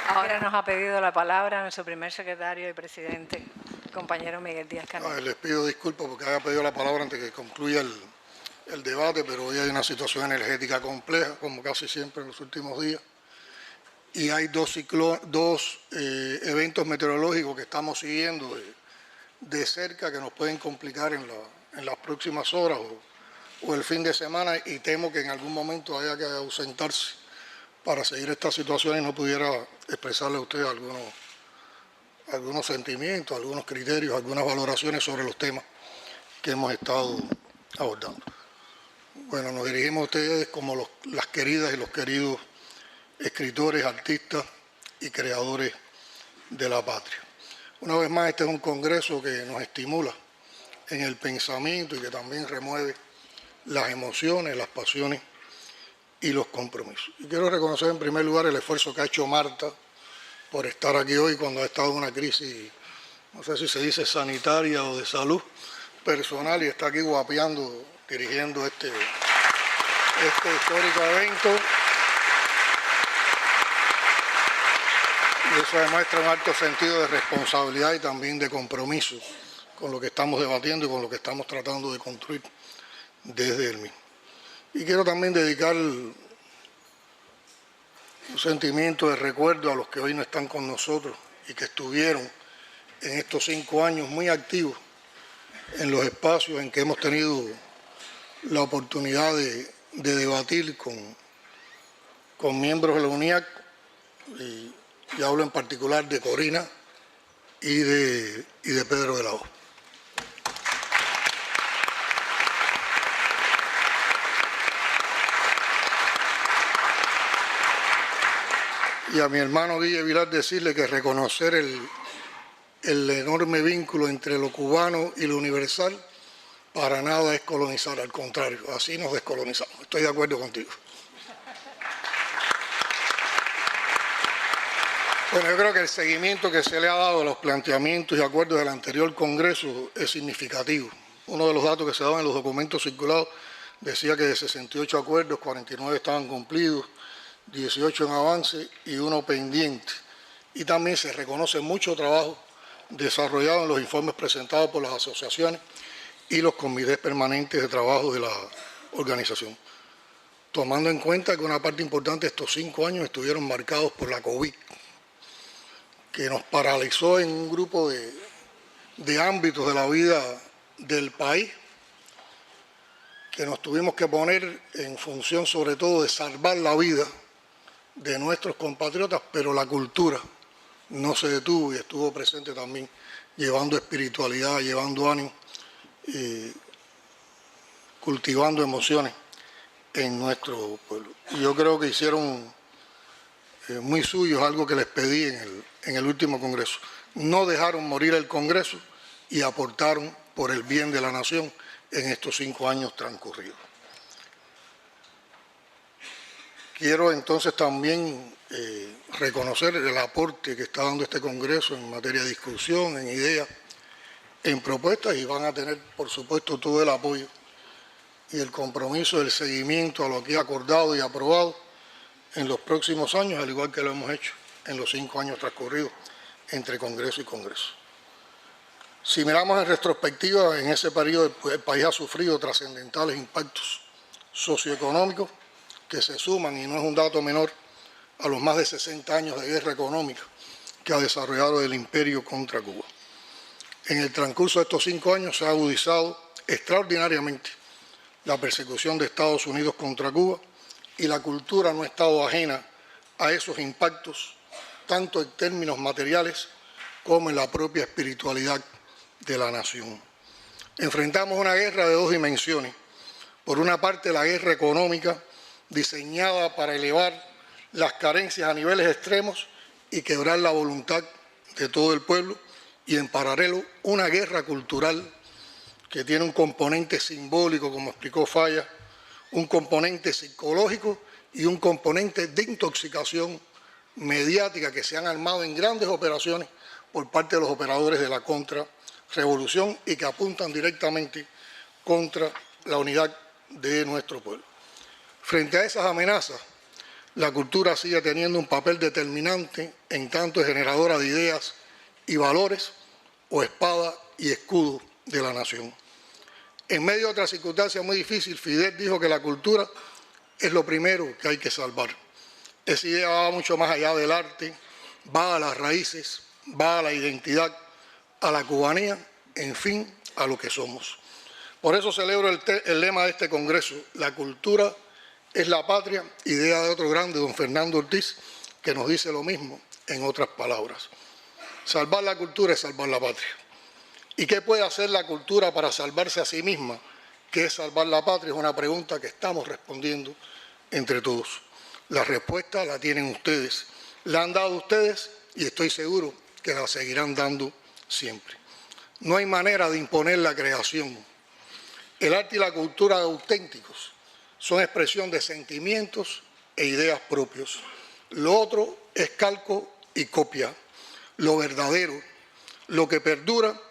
Ahora nos ha pedido la palabra nuestro primer secretario y presidente, compañero Miguel Díaz-Canel. Les pido disculpas porque haya pedido la palabra antes que concluya el debate, pero hoy hay una situación energética compleja, como casi siempre en los últimos días, y hay dos eventos meteorológicos que estamos siguiendo de cerca que nos pueden complicar en las próximas horas o el fin de semana, y temo que en algún momento haya que ausentarse para seguir esta situación y no pudiera expresarle a usted algunos sentimientos, algunos criterios, algunas valoraciones sobre los temas que hemos estado abordando. Bueno, nos dirigimos a ustedes como las queridas y los queridos escritores, artistas y creadores de la patria. Una vez más, este es un congreso que nos estimula en el pensamiento y que también remueve las emociones, las pasiones y los compromisos. Y quiero reconocer en primer lugar el esfuerzo que ha hecho Marta por estar aquí hoy cuando ha estado en una crisis, no sé si se dice sanitaria o de salud personal, y está aquí guapeando, dirigiendo este histórico evento. Y eso demuestra un alto sentido de responsabilidad y también de compromiso con lo que estamos debatiendo y con lo que estamos tratando de construir desde el mismo. Y quiero también dedicar un sentimiento de recuerdo a los que hoy no están con nosotros y que estuvieron en estos 5 años muy activos en los espacios en que hemos tenido la oportunidad de debatir con miembros de la UNIAC, y hablo en particular de Corina y de Pedro de la O. Y a mi hermano Guille Vilar decirle que reconocer el enorme vínculo entre lo cubano y lo universal para nada es colonizar, al contrario, así nos descolonizamos. Estoy de acuerdo contigo. Bueno, yo creo que el seguimiento que se le ha dado a los planteamientos y acuerdos del anterior Congreso es significativo. Uno de los datos que se daban en los documentos circulados decía que de 68 acuerdos, 49 estaban cumplidos, 18 en avance y 1 pendiente. Y también se reconoce mucho trabajo desarrollado en los informes presentados por las asociaciones y los comités permanentes de trabajo de la organización. Tomando en cuenta que una parte importante de estos 5 años estuvieron marcados por la COVID, que nos paralizó en un grupo de ámbitos de la vida del país, que nos tuvimos que poner en función sobre todo de salvar la vida de nuestros compatriotas, pero la cultura no se detuvo y estuvo presente también, llevando espiritualidad, llevando ánimo, cultivando emociones en nuestro pueblo. Y yo creo que hicieron muy suyos algo que les pedí en el último Congreso. No dejaron morir el Congreso y aportaron por el bien de la nación en estos 5 años transcurridos. Quiero entonces también reconocer el aporte que está dando este Congreso en materia de discusión, en ideas, en propuestas, y van a tener, por supuesto, todo el apoyo y el compromiso del seguimiento a lo que he acordado y aprobado en los próximos años, al igual que lo hemos hecho en los 5 años transcurridos entre Congreso y Congreso. Si miramos en retrospectiva, en ese periodo el país ha sufrido trascendentales impactos socioeconómicos que se suman, y no es un dato menor, a los más de 60 años de guerra económica que ha desarrollado el imperio contra Cuba. En el transcurso de estos 5 años se ha agudizado extraordinariamente la persecución de Estados Unidos contra Cuba, y la cultura no ha estado ajena a esos impactos, tanto en términos materiales como en la propia espiritualidad de la nación. Enfrentamos una guerra de 2 dimensiones. Por una parte, la guerra económica, diseñada para elevar las carencias a niveles extremos y quebrar la voluntad de todo el pueblo, y en paralelo una guerra cultural que tiene un componente simbólico, como explicó Falla, un componente psicológico y un componente de intoxicación mediática que se han armado en grandes operaciones por parte de los operadores de la contrarrevolución y que apuntan directamente contra la unidad de nuestro pueblo. Frente a esas amenazas, la cultura sigue teniendo un papel determinante en tanto es generadora de ideas y valores o espada y escudo de la nación. En medio de otra circunstancia muy difícil, Fidel dijo que la cultura es lo primero que hay que salvar. Esa idea va mucho más allá del arte, va a las raíces, va a la identidad, a la cubanía, en fin, a lo que somos. Por eso celebro el lema de este Congreso: la cultura es la patria, idea de otro grande, don Fernando Ortiz, que nos dice lo mismo en otras palabras. Salvar la cultura es salvar la patria. ¿Y qué puede hacer la cultura para salvarse a sí misma? ¿Qué es salvar la patria? Es una pregunta que estamos respondiendo entre todos. La respuesta la tienen ustedes, la han dado ustedes y estoy seguro que la seguirán dando siempre. No hay manera de imponer la creación. El arte y la cultura auténticos son expresión de sentimientos e ideas propios. Lo otro es calco y copia. Lo verdadero, lo que perdura,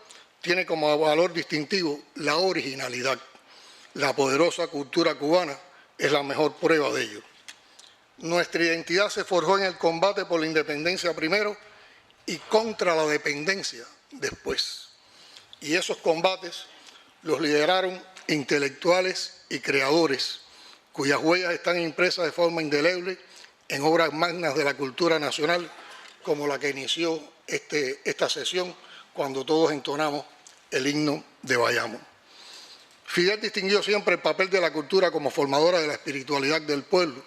tiene como valor distintivo la originalidad. La poderosa cultura cubana es la mejor prueba de ello. Nuestra identidad se forjó en el combate por la independencia primero y contra la dependencia después. Y esos combates los lideraron intelectuales y creadores, cuyas huellas están impresas de forma indeleble en obras magnas de la cultura nacional, como la que inició esta sesión cuando todos entonamos el himno de Bayamo. Fidel distinguió siempre el papel de la cultura como formadora de la espiritualidad del pueblo,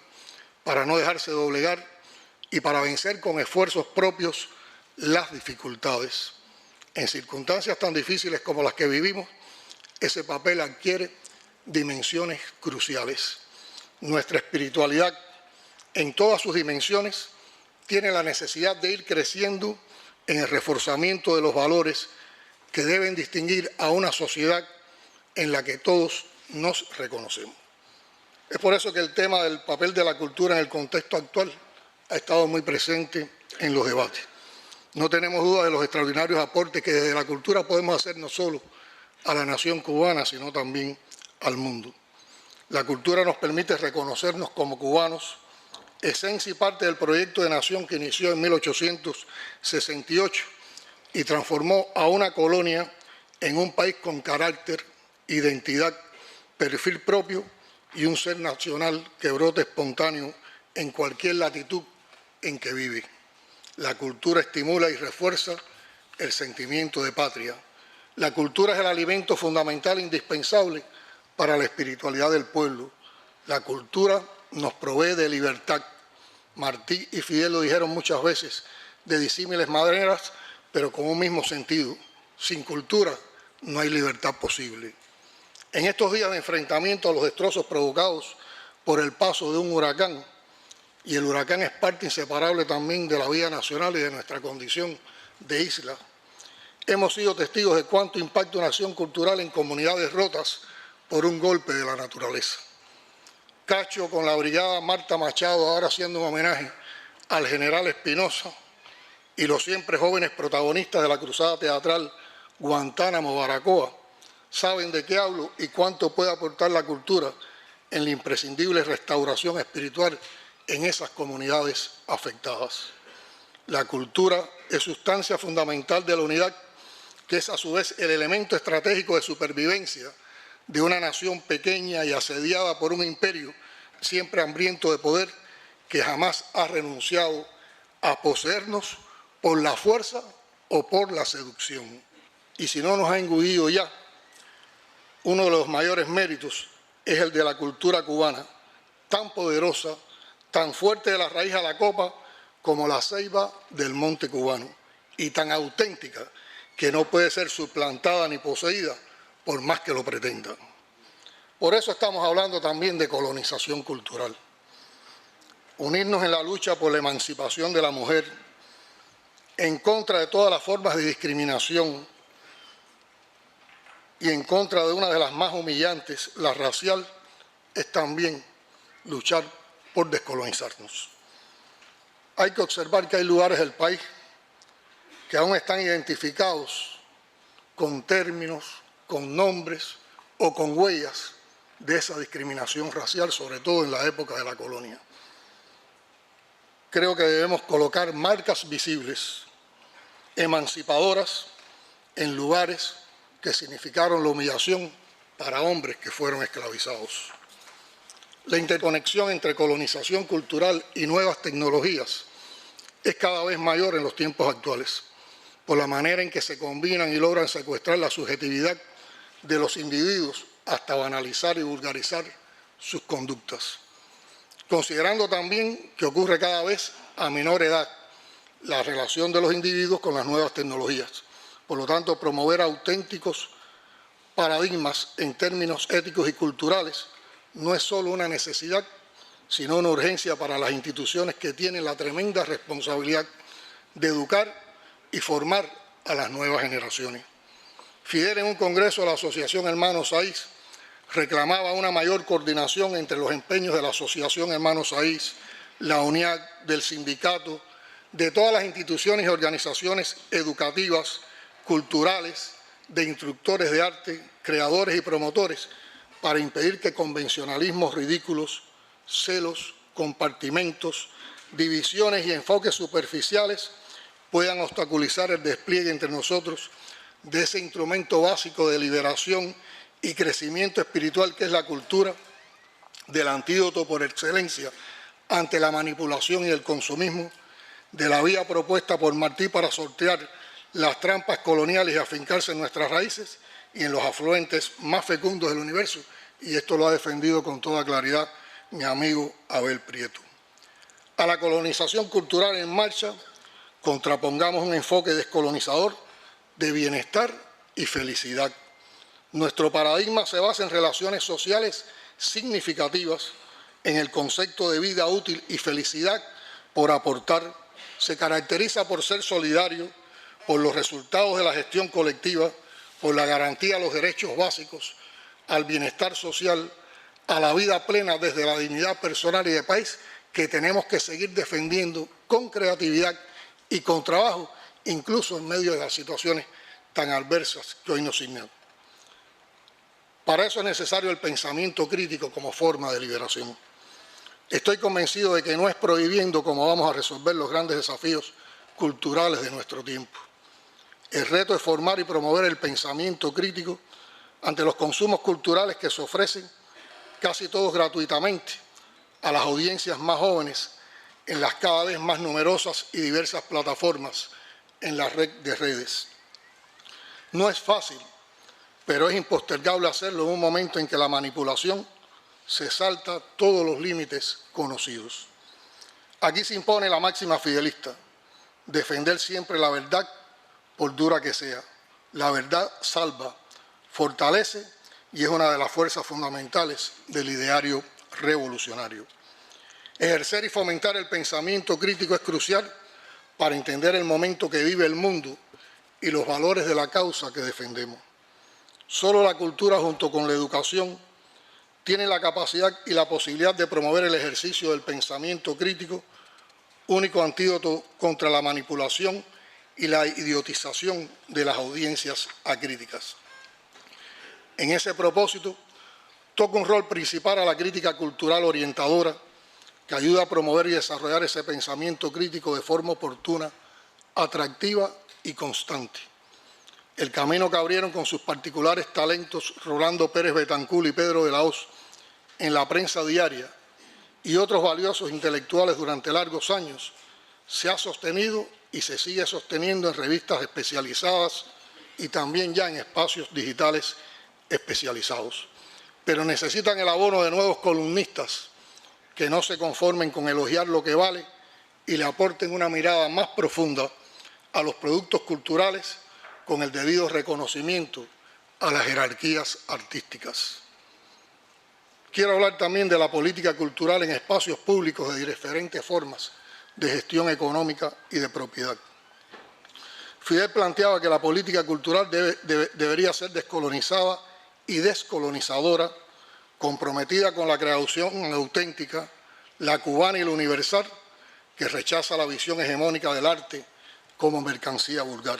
para no dejarse doblegar y para vencer con esfuerzos propios las dificultades. En circunstancias tan difíciles como las que vivimos, ese papel adquiere dimensiones cruciales. Nuestra espiritualidad, en todas sus dimensiones, tiene la necesidad de ir creciendo en el reforzamiento de los valores que deben distinguir a una sociedad en la que todos nos reconocemos. Es por eso que el tema del papel de la cultura en el contexto actual ha estado muy presente en los debates. No tenemos duda de los extraordinarios aportes que desde la cultura podemos hacer no solo a la nación cubana, sino también al mundo. La cultura nos permite reconocernos como cubanos, esencia y parte del proyecto de nación que inició en 1868 y transformó a una colonia en un país con carácter, identidad, perfil propio y un ser nacional que brote espontáneo en cualquier latitud en que vive. La cultura estimula y refuerza el sentimiento de patria. La cultura es el alimento fundamental e indispensable para la espiritualidad del pueblo. La cultura nos provee de libertad. Martí y Fidel lo dijeron muchas veces de disímiles maneras, pero con un mismo sentido. Sin cultura no hay libertad posible. En estos días de enfrentamiento a los destrozos provocados por el paso de un huracán, y el huracán es parte inseparable también de la vida nacional y de nuestra condición de isla, hemos sido testigos de cuánto impacta una acción cultural en comunidades rotas por un golpe de la naturaleza. Cacho, con la brigada Marta Machado, ahora haciendo un homenaje al general Espinosa, y los siempre jóvenes protagonistas de la cruzada teatral Guantánamo Baracoa, saben de qué hablo y cuánto puede aportar la cultura en la imprescindible restauración espiritual en esas comunidades afectadas. La cultura es sustancia fundamental de la unidad, que es a su vez el elemento estratégico de supervivencia de una nación pequeña y asediada por un imperio siempre hambriento de poder, que jamás ha renunciado a poseernos por la fuerza o por la seducción. Y si no nos ha engullido ya, uno de los mayores méritos es el de la cultura cubana, tan poderosa, tan fuerte de la raíz a la copa como la ceiba del monte cubano, y tan auténtica que no puede ser suplantada ni poseída por más que lo pretendan. Por eso estamos hablando también de colonización cultural. Unirnos en la lucha por la emancipación de la mujer, en contra de todas las formas de discriminación y en contra de una de las más humillantes, la racial, es también luchar por descolonizarnos. Hay que observar que hay lugares del país que aún están identificados con términos, con nombres o con huellas de esa discriminación racial, sobre todo en la época de la colonia. creo que debemos colocar marcas visibles, emancipadoras, en lugares que significaron la humillación para hombres que fueron esclavizados. La interconexión entre colonización cultural y nuevas tecnologías es cada vez mayor en los tiempos actuales, por la manera en que se combinan y logran secuestrar la subjetividad de los individuos hasta banalizar y vulgarizar sus conductas. Considerando también que ocurre cada vez a menor edad la relación de los individuos con las nuevas tecnologías. Por lo tanto, promover auténticos paradigmas en términos éticos y culturales no es solo una necesidad, sino una urgencia para las instituciones que tienen la tremenda responsabilidad de educar y formar a las nuevas generaciones. Fidel, en un congreso de la Asociación Hermanos Saiz, reclamaba una mayor coordinación entre los empeños de la Asociación Hermanos Saiz, la UNIAC, del sindicato, de todas las instituciones y organizaciones educativas, culturales, de instructores de arte, creadores y promotores, para impedir que convencionalismos ridículos, celos, compartimentos, divisiones y enfoques superficiales puedan obstaculizar el despliegue entre nosotros de ese instrumento básico de liberación y crecimiento espiritual que es la cultura, del antídoto por excelencia ante la manipulación y el consumismo, de la vía propuesta por Martí para sortear las trampas coloniales y afincarse en nuestras raíces y en los afluentes más fecundos del universo, y esto lo ha defendido con toda claridad mi amigo Abel Prieto. A la colonización cultural en marcha, contrapongamos un enfoque descolonizador de bienestar y felicidad. Nuestro paradigma se basa en relaciones sociales significativas, en el concepto de vida útil y felicidad por aportar, se caracteriza por ser solidario, por los resultados de la gestión colectiva, por la garantía de los derechos básicos, al bienestar social, a la vida plena desde la dignidad personal y de país, que tenemos que seguir defendiendo con creatividad y con trabajo, incluso en medio de las situaciones tan adversas que hoy nos signan. Para eso es necesario el pensamiento crítico como forma de liberación. Estoy convencido de que no es prohibiendo cómo vamos a resolver los grandes desafíos culturales de nuestro tiempo. El reto es formar y promover el pensamiento crítico ante los consumos culturales que se ofrecen casi todos gratuitamente a las audiencias más jóvenes en las cada vez más numerosas y diversas plataformas en la red de redes. No es fácil, pero es impostergable hacerlo en un momento en que la manipulación se salta todos los límites conocidos. Aquí se impone la máxima fidelista: defender siempre la verdad, por dura que sea. La verdad salva, fortalece y es una de las fuerzas fundamentales del ideario revolucionario. Ejercer y fomentar el pensamiento crítico es crucial para entender el momento que vive el mundo y los valores de la causa que defendemos. Solo la cultura, junto con la educación, tiene la capacidad y la posibilidad de promover el ejercicio del pensamiento crítico, único antídoto contra la manipulación y la idiotización de las audiencias acríticas. En ese propósito, toca un rol principal a la crítica cultural orientadora, que ayuda a promover y desarrollar ese pensamiento crítico de forma oportuna, atractiva y constante. El camino que abrieron con sus particulares talentos Rolando Pérez Betancur y Pedro de la Hoz en la prensa diaria y otros valiosos intelectuales durante largos años se ha sostenido y se sigue sosteniendo en revistas especializadas y también ya en espacios digitales especializados. Pero necesitan el abono de nuevos columnistas que no se conformen con elogiar lo que vale y le aporten una mirada más profunda a los productos culturales con el debido reconocimiento a las jerarquías artísticas. Quiero hablar también de la política cultural en espacios públicos de diferentes formas de gestión económica y de propiedad. Fidel planteaba que la política cultural debería ser descolonizada y descolonizadora, comprometida con la creación auténtica, la cubana y la universal, que rechaza la visión hegemónica del arte como mercancía vulgar.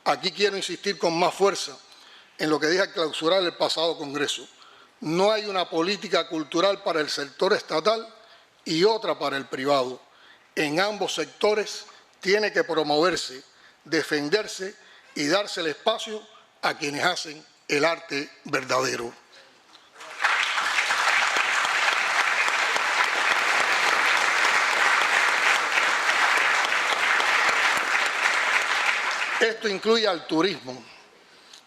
Aquí quiero insistir con más fuerza en lo que dije al clausurar el pasado Congreso. No hay una política cultural para el sector estatal y otra para el privado. en ambos sectores tiene que promoverse, defenderse y darse el espacio a quienes hacen el arte verdadero. Esto incluye al turismo,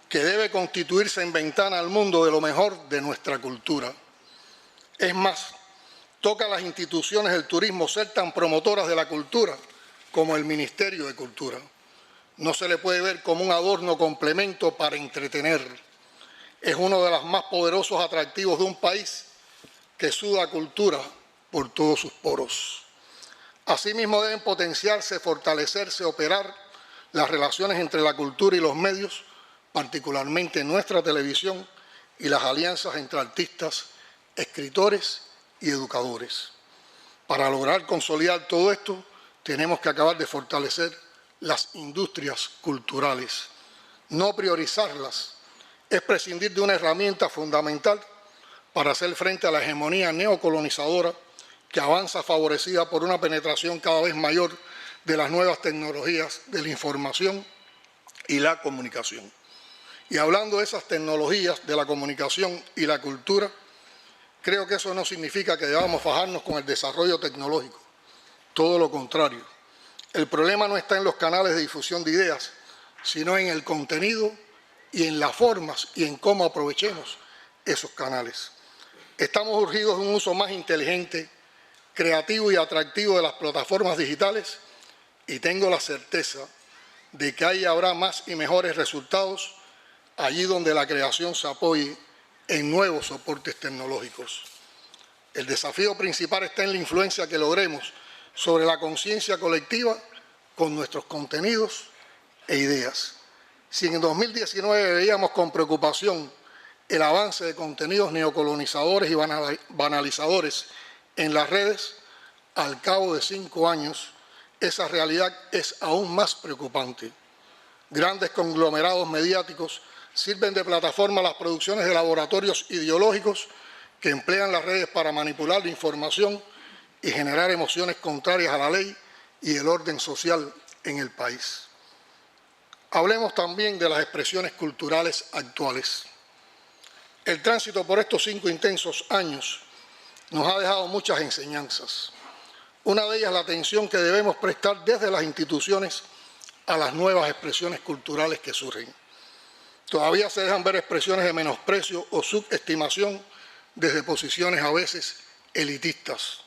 que debe constituirse en ventana al mundo de lo mejor de nuestra cultura. Es más, toca a las instituciones del turismo ser tan promotoras de la cultura como el Ministerio de Cultura. No se le puede ver como un adorno o complemento para entretener. Es uno de los más poderosos atractivos de un país que suda cultura por todos sus poros. Asimismo deben potenciarse, fortalecerse, operar las relaciones entre la cultura y los medios, particularmente nuestra televisión, y las alianzas entre artistas, escritores y educadores. Para lograr consolidar todo esto, tenemos que acabar de fortalecer las industrias culturales. No priorizarlas es prescindir de una herramienta fundamental para hacer frente a la hegemonía neocolonizadora que avanza favorecida por una penetración cada vez mayor de las nuevas tecnologías de la información y la comunicación. Y hablando de esas tecnologías, de la comunicación y la cultura, creo que eso no significa que debamos fajarnos con el desarrollo tecnológico. Todo lo contrario. El problema no está en los canales de difusión de ideas, sino en el contenido y en las formas y en cómo aprovechemos esos canales. Estamos urgidos de un uso más inteligente, creativo y atractivo de las plataformas digitales y tengo la certeza de que ahí habrá más y mejores resultados allí donde la creación se apoye en nuevos soportes tecnológicos. El desafío principal está en la influencia que logremos sobre la conciencia colectiva con nuestros contenidos e ideas. Si en 2019 veíamos con preocupación el avance de contenidos neocolonizadores y banalizadores en las redes, al cabo de 5 años, esa realidad es aún más preocupante. Grandes conglomerados mediáticos sirven de plataforma a las producciones de laboratorios ideológicos que emplean las redes para manipular la información y generar emociones contrarias a la ley y el orden social en el país. Hablemos también de las expresiones culturales actuales. El tránsito por estos 5 intensos años nos ha dejado muchas enseñanzas. Una de ellas la atención que debemos prestar desde las instituciones a las nuevas expresiones culturales que surgen. Todavía se dejan ver expresiones de menosprecio o subestimación desde posiciones a veces elitistas.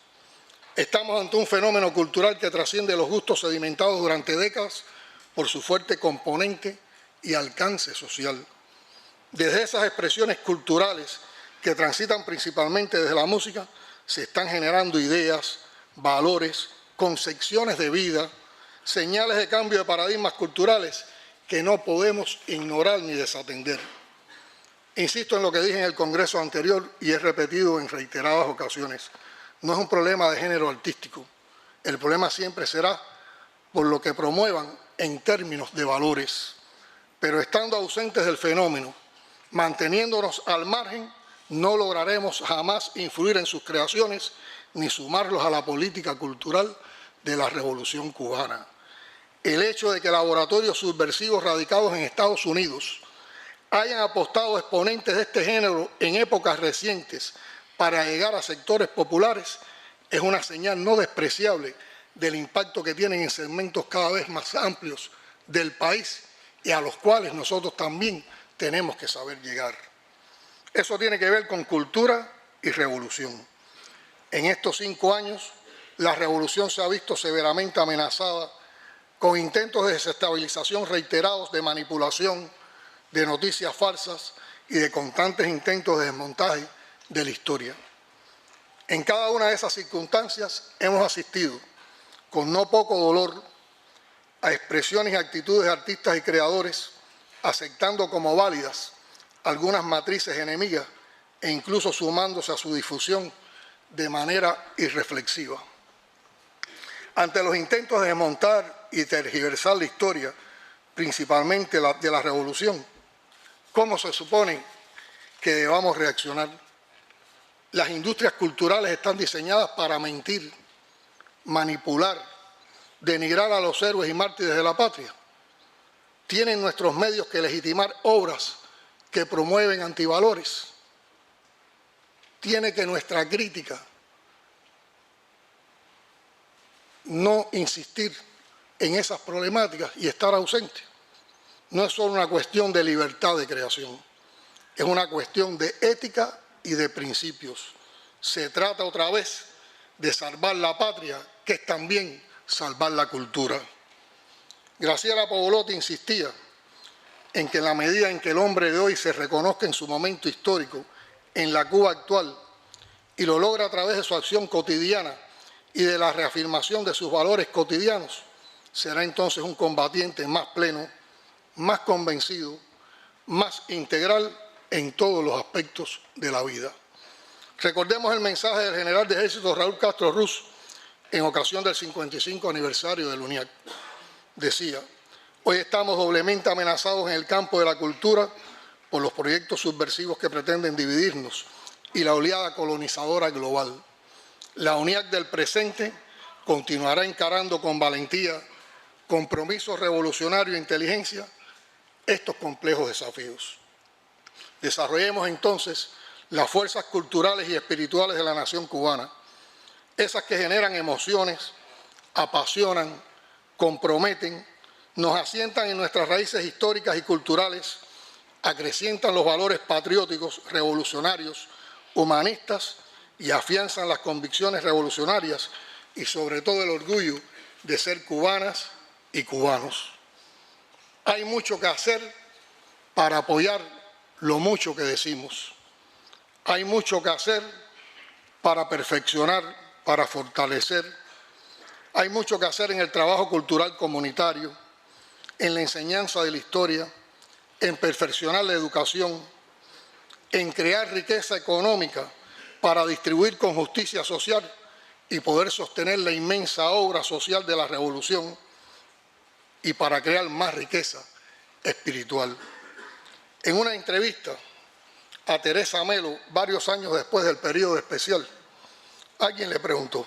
Estamos ante un fenómeno cultural que trasciende los gustos sedimentados durante décadas por su fuerte componente y alcance social. Desde esas expresiones culturales que transitan principalmente desde la música, se están generando ideas, valores, concepciones de vida, señales de cambio de paradigmas culturales que no podemos ignorar ni desatender. Insisto en lo que dije en el Congreso anterior y he repetido en reiteradas ocasiones. No es un problema de género artístico. El problema siempre será por lo que promuevan en términos de valores. Pero estando ausentes del fenómeno, manteniéndonos al margen, no lograremos jamás influir en sus creaciones ni sumarlos a la política cultural de la Revolución Cubana. El hecho de que laboratorios subversivos radicados en Estados Unidos hayan apostado exponentes de este género en épocas recientes para llegar a sectores populares es una señal no despreciable del impacto que tienen en segmentos cada vez más amplios del país y a los cuales nosotros también tenemos que saber llegar. Eso tiene que ver con cultura y revolución. En estos 5 años, la revolución se ha visto severamente amenazada con intentos de desestabilización reiterados, de manipulación, de noticias falsas y de constantes intentos de desmontaje de la historia. En cada una de esas circunstancias hemos asistido, con no poco dolor, a expresiones y actitudes de artistas y creadores, aceptando como válidas algunas matrices enemigas e incluso sumándose a su difusión de manera irreflexiva. Ante los intentos de desmontar y tergiversar la historia, principalmente de la revolución, ¿cómo se supone que debamos reaccionar? Las industrias culturales están diseñadas para mentir, manipular denigrar a los héroes y mártires de la patria. Tienen nuestros medios que legitimar obras que promueven antivalores. Tiene que nuestra crítica no insistir en esas problemáticas y estar ausente. No es solo una cuestión de libertad de creación, es una cuestión de ética y de principios. Se trata otra vez de salvar la patria, que es también salvar la cultura. Graciela Pavolotti insistía en que en la medida en que el hombre de hoy se reconozca en su momento histórico en la Cuba actual y lo logra a través de su acción cotidiana y de la reafirmación de sus valores cotidianos, será entonces un combatiente más pleno, más convencido, más integral en todos los aspectos de la vida. Recordemos el mensaje del general de ejército Raúl Castro Ruz en ocasión del 55 aniversario del UNIAC. Decía: hoy estamos doblemente amenazados en el campo de la cultura por los proyectos subversivos que pretenden dividirnos y la oleada colonizadora global. La UNIAC del presente continuará encarando con valentía, compromiso revolucionario e inteligencia estos complejos desafíos. Desarrollemos entonces las fuerzas culturales y espirituales de la nación cubana, esas que generan emociones, apasionan, comprometen, nos asientan en nuestras raíces históricas y culturales, acrecientan los valores patrióticos, revolucionarios, humanistas y afianzan las convicciones revolucionarias y sobre todo el orgullo de ser cubanas y cubanos. Hay mucho que hacer para apoyar lo mucho que decimos. Hay mucho que hacer para perfeccionar, para fortalecer. Hay mucho que hacer en el trabajo cultural comunitario, en la enseñanza de la historia, en perfeccionar la educación, en crear riqueza económica para distribuir con justicia social y poder sostener la inmensa obra social de la revolución y para crear más riqueza espiritual. En una entrevista a Teresa Melo, varios años después del periodo especial, alguien le preguntó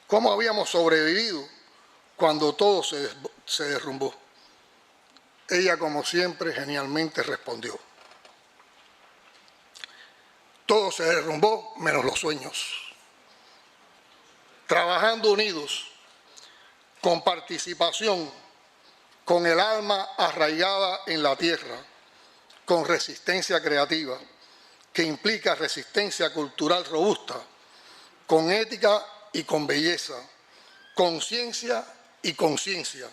cómo habíamos sobrevivido cuando todo se derrumbó. Ella, como siempre, genialmente respondió: todo se derrumbó menos los sueños. Trabajando unidos, con participación, con el alma arraigada en la tierra, con resistencia creativa, que implica resistencia cultural robusta, con ética y con belleza, con ciencia y conciencia,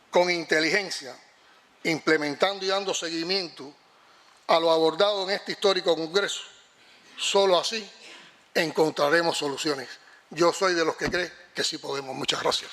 con inteligencia, implementando y dando seguimiento a lo abordado en este histórico congreso. Solo así encontraremos soluciones. Yo soy de los que creen que sí podemos. Muchas gracias.